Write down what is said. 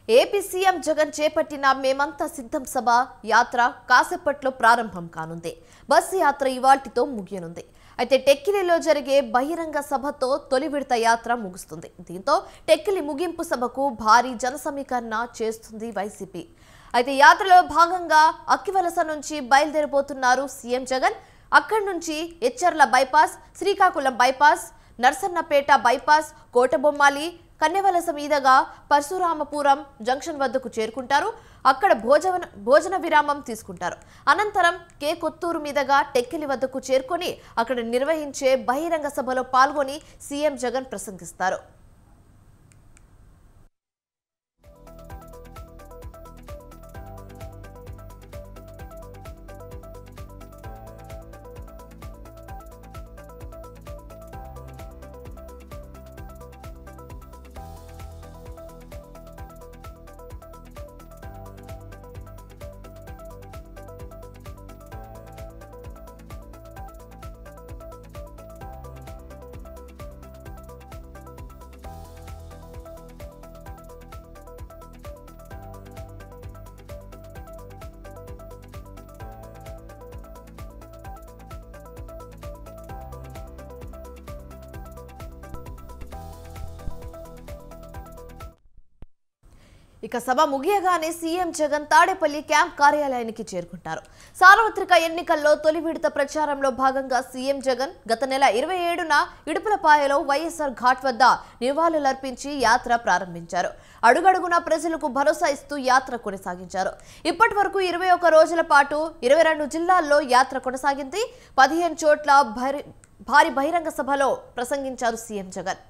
AP CM Jagan చేపట్టిన మేమంతా సిద్ధం సభ యాత్ర కాసేపట్లో ప్రారంభం కానుంది. బస్సు యాత్ర ఇవాల్టితో ముగియనుంది. అయితే టెక్కిలిలో జరిగే బహిరంగ సభతో తొలి విడత యాత్ర ముగుస్తుంది. దీంతో టెక్కిలి ముగింపు సభకు భారీ జన సమీకరణ చేస్తుంది వైసీపీ. అయితే యాత్రలో భాగంగా అక్కివలస నుంచి బయలుదేరబోతున్నారు సీఎం జగన్. అక్కడి నుంచి Etcherla bypass, Srikakulam bypass, Narasannapeta bypass, Kotabommali, Kannevalasa మీదుగా పరశురామపురం జంక్షన్ వద్దకు చేరుకుంటారు. అక్కడ భోజన విరామం తీసుకుంటారు. అనంతరం కొత్తూరు మీదుగా టెక్కిలి వద్దకు చేరుకొని అక్కడ నిర్వహించే బహిరంగ సభలో పాల్గొని సీఎం జగన్ ప్రసంగిస్తారు. ఇక సభ ముగియగానే సీఎం జగన్ తాడేపల్లి క్యాంప్ కార్యాలయానికి చేరుకుంటారు. సార్వత్రిక ఎన్నికల్లో తొలి విడత ప్రచారంలో భాగంగా సీఎం జగన్ గత నెల 27న ఇడుపులపాయలో వైఎస్ఆర్ ఘాట్ వద్ద నివాళులర్పించి యాత్ర ప్రారంభించారు. అడుగడుగునా ప్రజలకు భరోసా ఇస్తూ యాత్ర కొనసాగించారు. ఇప్పటి వరకు 21 రోజుల పాటు 22 జిల్లాల్లో యాత్ర కొనసాగింది. 15 చోట్ల భారీ బహిరంగ సభలో ప్రసంగించారు సీఎం జగన్.